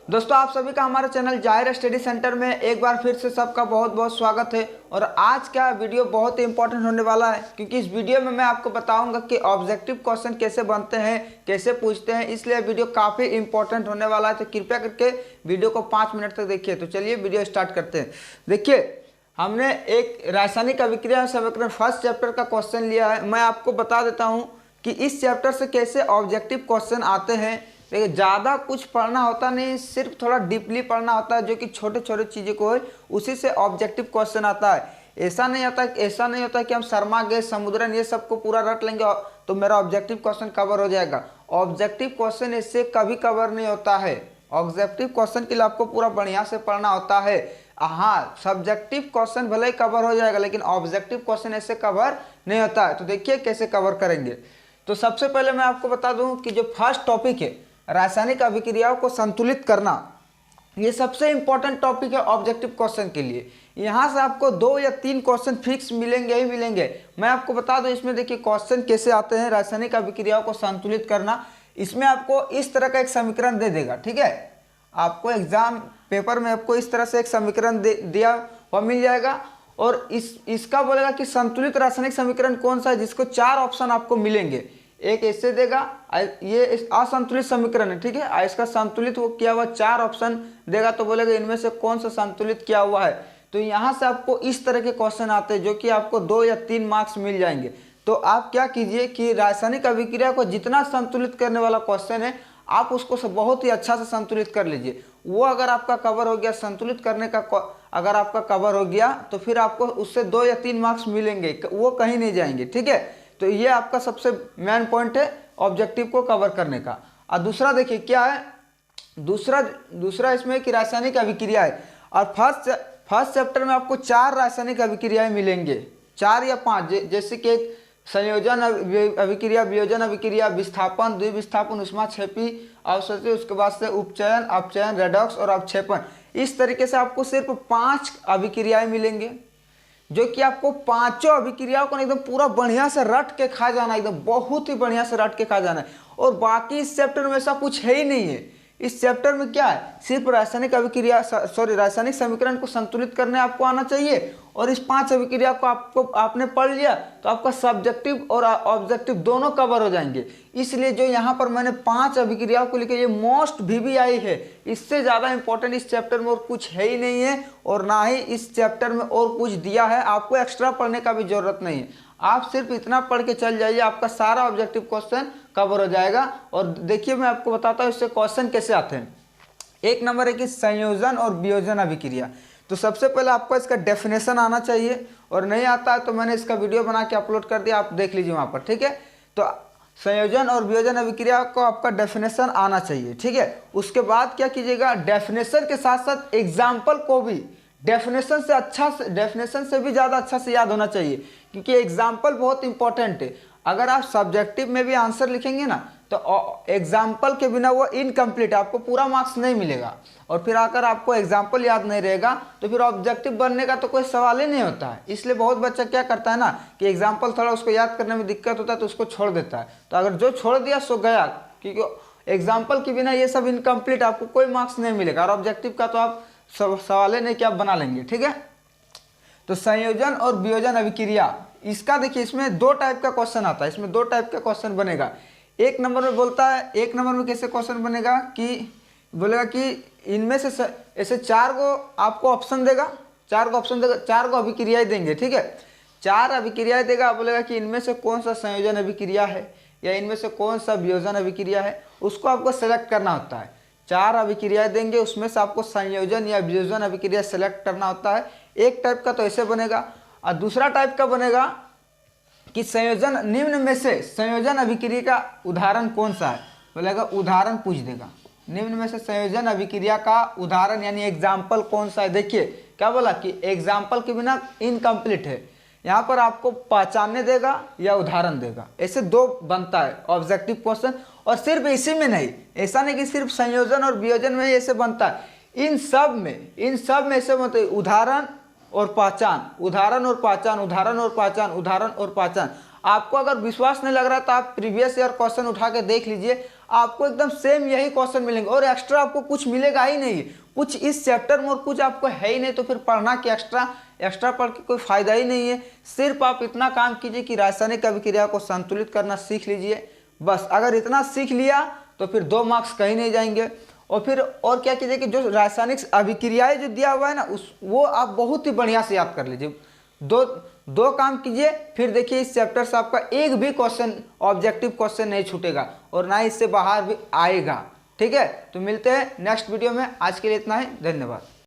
दोस्तों आप सभी का हमारे चैनल जाहिर स्टडी सेंटर में एक बार फिर से सबका बहुत बहुत स्वागत है। और आज का वीडियो बहुत ही इंपॉर्टेंट होने वाला है, क्योंकि इस वीडियो में मैं आपको बताऊंगा कि ऑब्जेक्टिव क्वेश्चन कैसे बनते हैं, कैसे पूछते हैं। इसलिए वीडियो काफ़ी इंपॉर्टेंट होने वाला है, तो कृपया करके वीडियो को 5 मिनट तक देखिए। तो चलिए वीडियो स्टार्ट करते हैं। देखिए, हमने एक रासायनिक अभिक्रिया समीकरण फर्स्ट चैप्टर का क्वेश्चन लिया है। मैं आपको बता देता हूँ कि इस चैप्टर से कैसे ऑब्जेक्टिव क्वेश्चन आते हैं। देखिए, ज़्यादा कुछ पढ़ना होता नहीं, सिर्फ थोड़ा डीपली पढ़ना होता है, जो कि छोटे छोटे चीज़ों को है उसी से ऑब्जेक्टिव क्वेश्चन आता है। ऐसा नहीं होता कि हम शर्मा गैस, समुद्रन ये सबको पूरा रट लेंगे तो मेरा ऑब्जेक्टिव क्वेश्चन कवर हो जाएगा। ऑब्जेक्टिव क्वेश्चन इससे कभी कवर नहीं होता है। ऑब्जेक्टिव क्वेश्चन के लिए आपको पूरा बढ़िया से पढ़ना होता है। हाँ, सब्जेक्टिव क्वेश्चन भले ही कवर हो जाएगा, लेकिन ऑब्जेक्टिव क्वेश्चन ऐसे कवर नहीं होता है। तो देखिए कैसे कवर करेंगे। तो सबसे पहले मैं आपको बता दूं कि जो फर्स्ट टॉपिक है रासायनिक अभिक्रियाओं को संतुलित करना, ये सबसे इंपॉर्टेंट टॉपिक है ऑब्जेक्टिव क्वेश्चन के लिए। यहाँ से आपको 2 या 3 क्वेश्चन फिक्स मिलेंगे ही मिलेंगे। मैं आपको बता दूं इसमें देखिए क्वेश्चन कैसे आते हैं। रासायनिक अभिक्रियाओं को संतुलित करना, इसमें आपको इस तरह का एक समीकरण दे देगा। ठीक है, आपको एग्जाम पेपर में आपको इस तरह से एक समीकरण दिया हुआ मिल जाएगा, और इसका बोलेगा कि संतुलित रासायनिक समीकरण कौन सा है, जिसको 4 ऑप्शन आपको मिलेंगे। एक ऐसे देगा, ये असंतुलित समीकरण है। ठीक है, इसका संतुलित वो किया हुआ 4 ऑप्शन देगा, तो बोलेगा इनमें से कौन सा संतुलित किया हुआ है। तो यहाँ से आपको इस तरह के क्वेश्चन आते हैं, जो कि आपको 2 या 3 मार्क्स मिल जाएंगे। तो आप क्या कीजिए कि रासायनिक अभिक्रिया को जितना संतुलित करने वाला क्वेश्चन है, आप उसको बहुत ही अच्छा से संतुलित कर लीजिए। वो अगर आपका कवर हो गया, संतुलित करने का अगर आपका कवर हो गया, तो फिर आपको उससे 2 या 3 मार्क्स मिलेंगे, वो कहीं नहीं जाएंगे। ठीक है, तो ये आपका सबसे मेन पॉइंट है ऑब्जेक्टिव को कवर करने का। और दूसरा देखिए क्या है, दूसरा इसमें कि रासायनिक अभिक्रिया है। और फर्स्ट चैप्टर में आपको 4 रासायनिक अभिक्रियाएं मिलेंगे, 4 या 5, जैसे कि एक संयोजन अभिक्रिया, वियोजन अभिक्रिया, विस्थापन, द्विविस्थापन, ऊष्माक्षेपी अवशोषण, उसके बाद से उपचयन, अपचयन, रेडॉक्स और अवक्षेपण। इस तरीके से आपको सिर्फ 5 अभिक्रियाएं मिलेंगे, जो कि आपको 5 अभिक्रियाओं को एकदम पूरा बढ़िया से रट के खा जाना, एकदम बहुत ही बढ़िया से रट के खा जाना है। और बाकी इस चैप्टर में ऐसा कुछ है ही नहीं है। इस चैप्टर में क्या है, सिर्फ रासायनिक समीकरण को संतुलित करने आपको आना चाहिए, और इस 5 अभिक्रिया को आपने पढ़ लिया तो आपका सब्जेक्टिव और ऑब्जेक्टिव दोनों कवर हो जाएंगे। इसलिए जो यहाँ पर मैंने 5 अभिक्रियाओं को लेकर ये मोस्ट VVI है, इससे ज़्यादा इंपॉर्टेंट इस चैप्टर में और कुछ है ही नहीं है, और ना ही इस चैप्टर में और कुछ दिया है। आपको एक्स्ट्रा पढ़ने का भी जरूरत नहीं है, आप सिर्फ इतना पढ़ के चल जाइए, आपका सारा ऑब्जेक्टिव क्वेश्चन कवर हो जाएगा। और देखिए मैं आपको बताता हूँ इससे क्वेश्चन कैसे आते हैं। एक नंबर है कि संयोजन और वियोजन अभिक्रिया। तो सबसे पहले आपको इसका डेफिनेशन आना चाहिए, और नहीं आता है तो मैंने इसका वीडियो बना के अपलोड कर दिया, आप देख लीजिए वहाँ पर। ठीक है, तो संयोजन और वियोजन अभिक्रिया को आपका डेफिनेशन आना चाहिए। ठीक है, उसके बाद क्या कीजिएगा, डेफिनेशन के साथ साथ एग्जाम्पल को भी डेफिनेशन से भी ज़्यादा अच्छा से याद होना चाहिए, क्योंकि एग्जाम्पल बहुत इंपॉर्टेंट है। अगर आप सब्जेक्टिव में भी आंसर लिखेंगे ना, तो एग्जाम्पल के बिना वो इनकम्प्लीट, आपको पूरा मार्क्स नहीं मिलेगा। और फिर अगर आपको एग्जाम्पल याद नहीं रहेगा तो फिर ऑब्जेक्टिव बनने का तो कोई सवाल ही नहीं होता है। इसलिए बहुत बच्चा क्या करता है ना, कि एग्जाम्पल थोड़ा उसको याद करने में दिक्कत होता है तो उसको छोड़ देता है। तो अगर जो छोड़ दिया सो गया, क्योंकि एग्जाम्पल के बिना ये सब इनकम्प्लीट, आपको कोई मार्क्स नहीं मिलेगा। और ऑब्जेक्टिव का तो आप सवाल नहीं कि आप बना लेंगे। ठीक है, तो संयोजन और वियोजन अभिक्रिया, इसका देखिए इसमें 2 टाइप का क्वेश्चन आता है। इसमें 2 टाइप का क्वेश्चन बनेगा। एक नंबर में बोलता है, एक नंबर में कैसे क्वेश्चन बनेगा कि बोलेगा कि इनमें से ऐसे 4 को आपको ऑप्शन देगा, 4 को अभिक्रियाएं देंगे। ठीक है, 4 अभिक्रियाएं देगा, बोलेगा कि इनमें से कौन सा संयोजन अभिक्रिया है या इनमें से कौन सा वियोजन अभिक्रिया है, उसको आपको सेलेक्ट करना होता है। 4 अभिक्रियाएं देंगे, उसमें से आपको संयोजन या वियोजन अभिक्रिया सेलेक्ट करना होता है। एक टाइप का तो ऐसे बनेगा, और दूसरा टाइप का बनेगा कि संयोजन, निम्न में से संयोजन अभिक्रिया का उदाहरण कौन सा है, बोलेगा उदाहरण पूछ देगा। निम्न में से संयोजन अभिक्रिया का उदाहरण यानी एग्जाम्पल कौन सा है। देखिए क्या बोला कि एग्जाम्पल के बिना इनकम्प्लीट है, यहाँ पर आपको पहचानने देगा या उदाहरण देगा। ऐसे 2 बनता है ऑब्जेक्टिव क्वेश्चन। और सिर्फ इसी में नहीं, ऐसा नहीं कि सिर्फ संयोजन और वियोजन में ही ऐसे बनता है, इन सब में ऐसे बनते हैं उदाहरण और पहचान, उदाहरण और पहचान, उदाहरण और पहचान, उदाहरण और पहचान। आपको अगर विश्वास नहीं लग रहा तो आप प्रीवियस ईयर क्वेश्चन उठा के देख लीजिए, आपको एकदम सेम यही क्वेश्चन मिलेंगे और एक्स्ट्रा आपको कुछ मिलेगा ही नहीं, कुछ इस चैप्टर में और कुछ आपको है ही नहीं, तो फिर पढ़ना कि एक्स्ट्रा पढ़ के कोई फायदा ही नहीं है। सिर्फ आप इतना काम कीजिए कि रासायनिक अभिक्रिया को संतुलित करना सीख लीजिए, बस। अगर इतना सीख लिया तो फिर 2 मार्क्स कहीं नहीं जाएंगे। और फिर और क्या कीजिए कि जो रासायनिक अभिक्रियाएं जो दिया हुआ है ना वो आप बहुत ही बढ़िया से याद कर लीजिए। दो काम कीजिए, फिर देखिए इस चैप्टर से आपका एक भी क्वेश्चन ऑब्जेक्टिव क्वेश्चन नहीं छूटेगा और ना इससे बाहर भी आएगा। ठीक है, तो मिलते हैं नेक्स्ट वीडियो में। आज के लिए इतना ही, धन्यवाद।